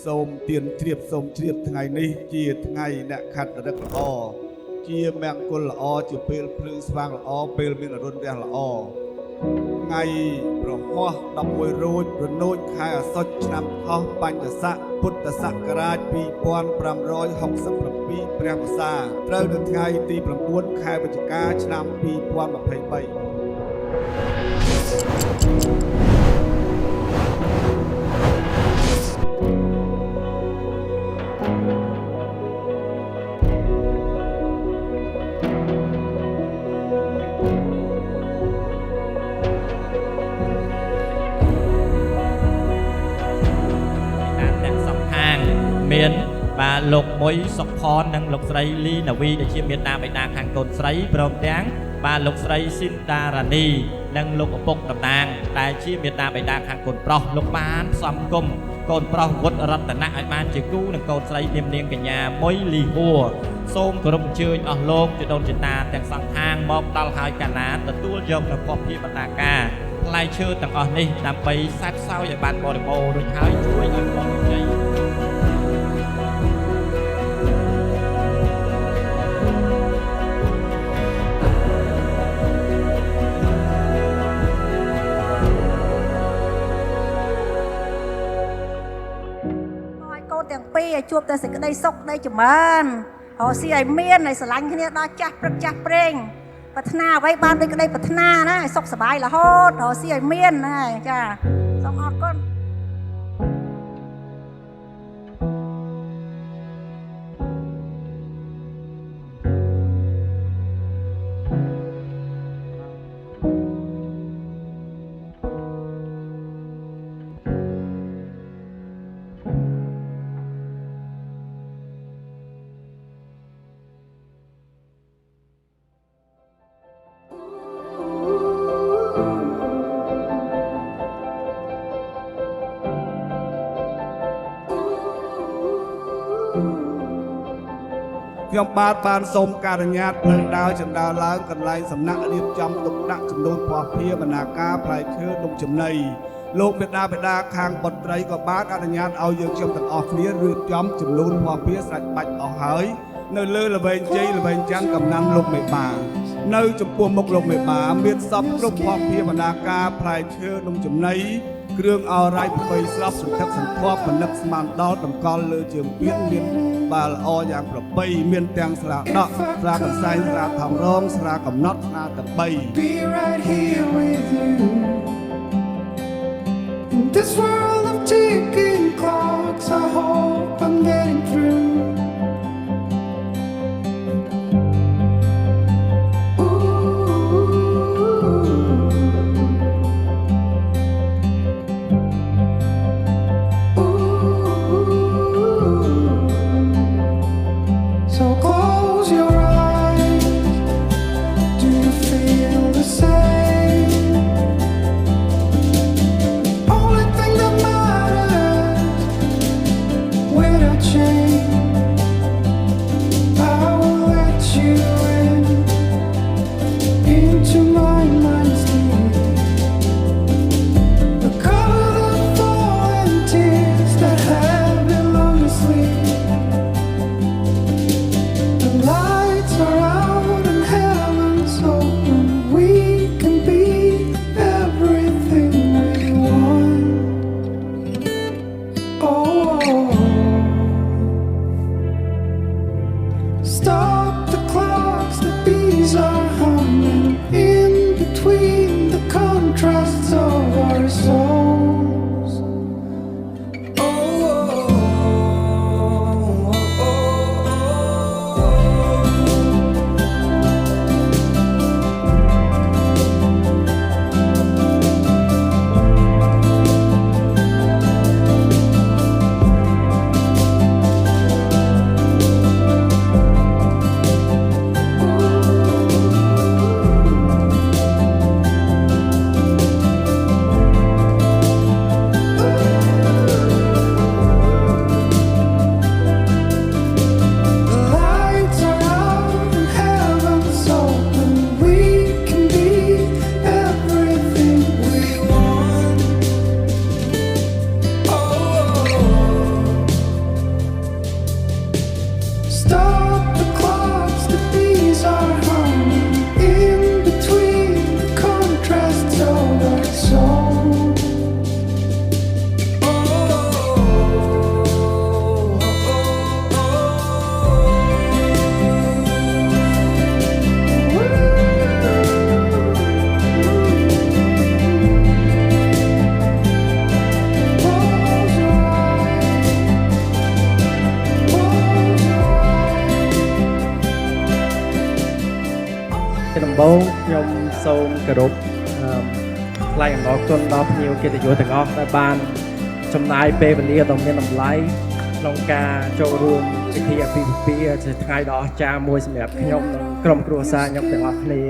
សូមទៀនជ្រាបសូមជ្រាបថ្ងៃនេះជាថ្ងៃអ្នកខាត់រឹកល្អជាមង្គលល្អជាពេលភ្លឺស្វាងល្អពេលមានអរុណរះល្អថ្ងៃប្រហោះ11រោចរនោចខែអាសត់ឆ្នាំថោះបញ្ញស័កពុទ្ធសករាជ2567ព្រះវស្សាត្រូវនៅថ្ងៃទី9ខែវិច្ឆិកាឆ្នាំ2023មានបាទលោកមួយសុខផននិងលោកស្រីលីណាវីដែលជាមេដាបេដាខាងកូនស្រីព្រមទាំងបាទលោកស្រីស៊ីនតារ៉ានីនិងលោកឪពុកតំណាងដែលជាមេដាបេដាខាងកូនប្រុសលោកបានសំគុំកូនប្រុសវុឌ្ឍរតនៈឲ្យបានជាគូនឹងកូនស្រីនាមនាងកញ្ញាមួយលីហួរសូមគោរពអញ្ជើញអស់លោកជាដូនជាតាទាំងសងខាងមកដល់ហើយកាលណាទទួលយកនៅភពភិបណ្ដាការផ្លែឈើទាំងអស់នេះដើម្បីសែបសោយឲ្យបានបរិបូរណ៍រួចហើយជួយឲ្យបងជ័យទាំងពីរឲ្យជួបតែសេចក្តីសុខនៃចម្រើនរកស៊ីឲ្យមានឲ្យស្រឡាញ់គ្នាដល់ចាស់ព្រឹកចាស់ព្រេងប្រាថ្នាអ្វីបានដូចក្តីប្រាថ្នាណាឲ្យសុខសប្បាយរហូតរកស៊ីឲ្យមានណាចាសូមអរគុណខ្ញុំបានសូមការអនុញ្ញាតផ្លូវដើរចណ្ដើរឡើងកន្លែងសំណាក់រៀបចំទុកដាក់ចំនួនភ័ព្វភាបណ្ណាការផ្លែឈើនំចំណីលោកមេដាបេដាខាងបុត្រីក៏បានអនុញ្ញាតឲ្យយើងខ្ញុំទាំងអស់គ្នារៀបចំចំនួនភ័ព្វភាស្រេចបាច់អស់ហើយនៅលើល្វែងជ័យល្វែងច័ន្ទកំណាំលោកមេបានៅចំពោះមុខលោកមេបាមានសពគ្រប់ភ័ព្វភាបណ្ណាការផ្លែឈើនំចំណីគ្រឿងអរាយប្របីស្រាប់សន្ធឹកសន្ធាប់មនឹកស្មានដល់តម្កល់លើជើងពៀនមានបាល់ល្អយ៉ាងប្របីមានទាំងស្រាដកស្រាកន្សែងស្រាថងរងស្រាកំណត់ស្រាទាំង3 This world of ticking clocks, I hope I'm getting through. So close your eyes. Do you feel the same? Only thing that matters, without change. បងខ្ញុំសូមគោរពថ្លែងអំណរគុណដល់ភ្ញៀវកិត្តិយសទាំងអស់ដែលបានចំណាយពេលវេលាដ៏មានតម្លៃក្នុងការចូលរួមពិធីអាពាហ៍ពិពាហ៍ជាថ្ងៃដ៏អស្ចារ្យមួយសម្រាប់ខ្ញុំនិងក្រុមគ្រួសារខ្ញុំទាំងអស់គ្នា